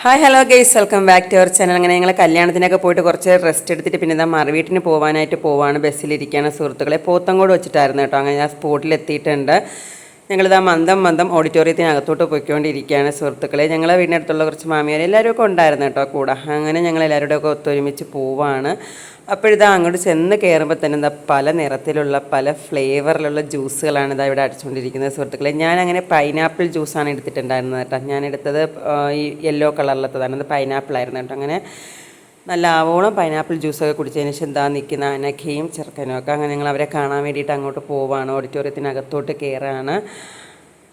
Hi hello guys, welcome back to our channel. അങ്ങനെ ഞങ്ങൾ കല്യാണത്തിനൊക്കെ പോയിട്ട് കുറച്ച് റെസ്റ്റ് എടുത്തിട്ട് പിന്നെ ഇതാ മറുവീട്ടിന് പോകാനായിട്ട് പോവാണ്. ബസ്സിലിരിക്കുകയാണ് സുഹൃത്തുക്കളെ. പോത്തങ്കോട് വെച്ചിട്ടായിരുന്നു കേട്ടോ. അങ്ങനെ ഞാൻ സ്പോട്ടിലെത്തിയിട്ടുണ്ട്. ഞങ്ങളിതാ മന്ദം ഓഡിറ്റോറിയത്തിനകത്തോട്ട് പോയിക്കൊണ്ടിരിക്കുകയാണ് സുഹൃത്തുക്കളെ. ഞങ്ങളെ വീടിനടുത്തുള്ള കുറച്ച് മാമിയാർ എല്ലാവരും ഒക്കെ ഉണ്ടായിരുന്നു കേട്ടോ കൂടെ. അങ്ങനെ ഞങ്ങൾ എല്ലാവരുടെ ഒക്കെ ഒത്തൊരുമിച്ച് പോവാണ്. അപ്പോഴിതാ അങ്ങോട്ട് ചെന്ന് കയറുമ്പോൾ തന്നെ എന്താ പല നിറത്തിലുള്ള പല ഫ്ലേവറിലുള്ള ജ്യൂസുകളാണ് ഇതാ ഇവിടെ അടിച്ചുകൊണ്ടിരിക്കുന്നത് സുഹൃത്തുക്കളെ. ഞാനങ്ങനെ പൈനാപ്പിൾ ജ്യൂസാണ് എടുത്തിട്ടുണ്ടായിരുന്നത് കേട്ടോ. ഞാനെടുത്തത് ഈ യെല്ലോ കളറിലത്തതാണ്. അത് പൈനാപ്പിൾ ആയിരുന്നു കേട്ടോ. അങ്ങനെ നല്ല ആവോളം പൈനാപ്പിൾ ജ്യൂസൊക്കെ കുടിച്ചതിന് ശേഷം എന്താ നിൽക്കുന്ന അനഘയും ചെറുക്കനും ഒക്കെ. അങ്ങനെ ഞങ്ങൾ അവരെ കാണാൻ വേണ്ടിയിട്ട് അങ്ങോട്ട് പോവാണ്. ഓഡിറ്റോറിയത്തിനകത്തോട്ട് കയറാണ്.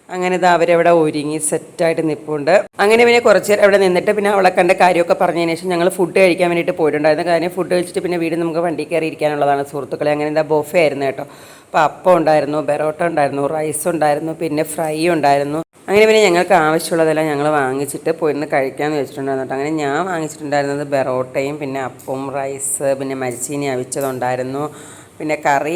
അങ്ങനെ ഇത് അവരവിടെ ഒരുങ്ങി സെറ്റായിട്ട് നിൽപ്പുണ്ട്. അങ്ങനെ പിന്നെ കുറച്ച് നേരം അവിടെ നിന്നിട്ട് പിന്നെ അവളെ കണ്ട കാര്യമൊക്കെ പറഞ്ഞതിന് ശേഷം ഞങ്ങൾ ഫുഡ് കഴിക്കാൻ വേണ്ടിയിട്ട് പോയിട്ടുണ്ടായിരുന്നു. കാര്യം ഫുഡ് കഴിച്ചിട്ട് പിന്നെ വീട് നമുക്ക് വണ്ടി കയറി ഇരിക്കാനുള്ളതാണ് സുഹൃത്തുക്കളെ. അങ്ങനെ എന്താ ബൊഫേ ആയിരുന്നു കേട്ടോ. അപ്പോൾ അപ്പം ഉണ്ടായിരുന്നു, ബെറോട്ട ഉണ്ടായിരുന്നു, റൈസ് ഉണ്ടായിരുന്നു, പിന്നെ ഫ്രൈ ഉണ്ടായിരുന്നു. അങ്ങനെ പിന്നെ ഞങ്ങൾക്ക് ആവശ്യമുള്ളതെല്ലാം ഞങ്ങൾ വാങ്ങിച്ചിട്ട് പോയിരുന്ന് കഴിക്കാമെന്ന് വെച്ചിട്ടുണ്ടായിരുന്നു കേട്ടോ. അങ്ങനെ ഞാൻ വാങ്ങിച്ചിട്ടുണ്ടായിരുന്നത് ബെറോട്ടയും പിന്നെ അപ്പവും റൈസ് പിന്നെ മരിച്ചീനി അവിച്ചതുണ്ടായിരുന്നു, പിന്നെ കറി,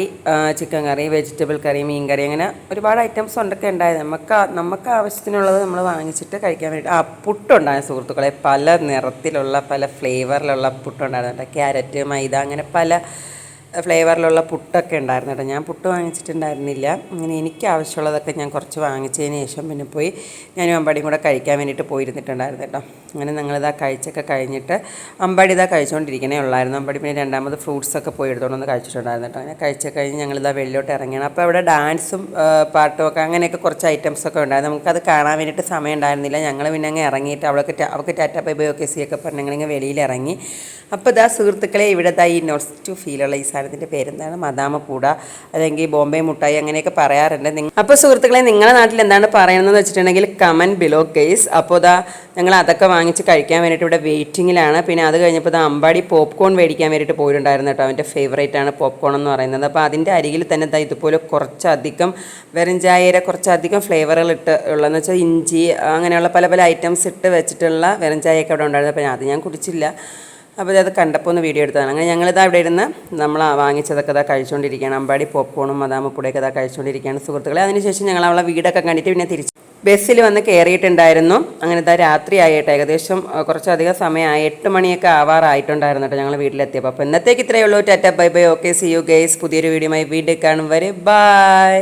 ചിക്കൻ കറി, വെജിറ്റബിൾ കറി, മീൻ കറി, അങ്ങനെ ഒരുപാട് ഐറ്റംസ് ഉണ്ടൊക്കെ ഉണ്ടായിരുന്നു. നമുക്ക് ആവശ്യത്തിനുള്ളത് നമ്മൾ വാങ്ങിച്ചിട്ട് കഴിക്കാൻ വേണ്ടി. പുട്ടുണ്ടായിരുന്നു സുഹൃത്തുക്കളെ. പല നിറത്തിലുള്ള പല ഫ്ലേവറിലുള്ള പുട്ടുണ്ടായിരുന്നു. ക്യാരറ്റ്, മൈദ, അങ്ങനെ പല ഫ്ലേവറിലുള്ള പുട്ടൊക്കെ ഉണ്ടായിരുന്നു കേട്ടോ. ഞാൻ പുട്ട് വാങ്ങിച്ചിട്ടുണ്ടായിരുന്നില്ല. അങ്ങനെ എനിക്ക് ആവശ്യമുള്ളതൊക്കെ ഞാൻ കുറച്ച് വാങ്ങിച്ചതിന് ശേഷം പിന്നെ പോയി ഞാനും അമ്പാടിയും കൂടെ കഴിക്കാൻ വേണ്ടിയിട്ട് പോയിരുന്നിട്ടുണ്ടായിരുന്നു കേട്ടോ. അങ്ങനെ ഞങ്ങളിതാ കഴിച്ചൊക്കെ കഴിഞ്ഞിട്ട് അമ്പാടി ഇതാ കഴിച്ചുകൊണ്ടിരിക്കണേ ഉള്ളായിരുന്നു. അമ്പാടി പിന്നെ രണ്ടാമത് ഫ്രൂട്ട്സൊക്കെ പോയി എടുത്തുകൊണ്ടൊന്ന് കഴിച്ചിട്ടുണ്ടായിരുന്നു കേട്ടോ. അങ്ങനെ കഴിച്ചൊക്കെ കഴിഞ്ഞ് ഞങ്ങളിതാ വെളിയിലോട്ട് ഇറങ്ങിയാണ്. അപ്പോൾ അവിടെ ഡാൻസും പാട്ടും ഒക്കെ അങ്ങനെയൊക്കെ കുറച്ച് ഐറ്റംസൊക്കെ ഉണ്ടായിരുന്നു. നമുക്കത് കാണാൻ വേണ്ടിയിട്ട് സമയം ഉണ്ടായിരുന്നില്ല. ഞങ്ങൾ പിന്നെ അങ്ങ് ഇറങ്ങിയിട്ട് അവൾക്ക് ടാറ്റ ബൈ ബൈ ഒക്കെ സിയൊക്കെ പറഞ്ഞ് ഞങ്ങളിങ്ങനെ വെളിയിൽ ഇറങ്ങി. അപ്പോൾ ഇതാ സുഹൃത്തുക്കളെ, ഇവിടെ ഈ നോസ്റ്റു ഫീലുള്ള ഈ സാധനത്തിൻ്റെ പേരെന്താണ്, മദാമപ്പൂട അല്ലെങ്കിൽ ബോംബെ മുട്ടായി അങ്ങനെയൊക്കെ പറയാറുണ്ട്. അപ്പോൾ സുഹൃത്തുക്കളെ, നിങ്ങളുടെ നാട്ടിൽ എന്താണ് പറയുന്നതെന്ന് വെച്ചിട്ടുണ്ടെങ്കിൽ കമൻറ്റ് ബിലോ കേസ്. അപ്പോൾ ഞങ്ങൾ അതൊക്കെ വാങ്ങിച്ച് കഴിക്കാൻ വേണ്ടിയിട്ട് ഇവിടെ വെയിറ്റിങ്ങിലാണ്. പിന്നെ അത് കഴിഞ്ഞപ്പോൾ അമ്പാടി പോപ്കോൺ മേടിക്കാൻ വേണ്ടിയിട്ട് പോയിട്ടുണ്ടായിരുന്നു കേട്ടോ. അവൻ്റെ ഫേവറേറ്റ് ആണ് പോപ്കോൺ എന്ന് പറയുന്നത്. അപ്പോൾ അതിൻ്റെ അരികിൽ തന്നെ ഇതുപോലെ കുറച്ചധികം വെറും ചായയുടെ കുറച്ചധികം ഫ്ലേവറുകൾ ഉള്ളതെന്ന് വെച്ചാൽ ഇഞ്ചി അങ്ങനെയുള്ള പല പല ഐറ്റംസ് ഇട്ട് വെച്ചിട്ടുള്ള വെറും ചായയൊക്കെ അവിടെ ഉണ്ടായിരുന്നു. അപ്പോൾ അത് ഞാൻ കുടിച്ചില്ല. അപ്പോൾ അത് കണ്ടപ്പോൾ ഒന്ന് വീഡിയോ എടുത്തതാണ്. അങ്ങനെ ഞങ്ങളിതാ ഇവിടെ ഇരുന്ന് നമ്മൾ വാങ്ങിച്ചതൊക്കെ കഴിച്ചുകൊണ്ടിരിക്കുകയാണ്. അമ്പാടി പോപ്കോണും മദാമപ്പൂടയൊക്കെ കഴിച്ചുകൊണ്ടിരിക്കുകയാണ് സുഹൃത്തുക്കളെ. അതിനുശേഷം ഞങ്ങൾ അവളെ വീടൊക്കെ കണ്ടിട്ട് പിന്നെ തിരിച്ച് ബസ്സിൽ വന്ന് കയറിയിട്ടുണ്ടായിരുന്നു. അങ്ങനെ രാത്രിയായിട്ട് ഏകദേശം കുറച്ചധികം സമയമായി, 8 മണിയൊക്കെ ആവാറായിട്ടുണ്ടായിരുന്നു കേട്ടോ ഞങ്ങൾ വീട്ടിലെത്തിയപ്പോൾ. അപ്പോൾ ഇന്നത്തേക്ക് ഇത്രയേ ഉള്ളൂ. Tata bye bye, okay, C you guys. പുതിയൊരു വീഡിയോയുമായി വീണ്ടും കാണും വരെ ബൈ.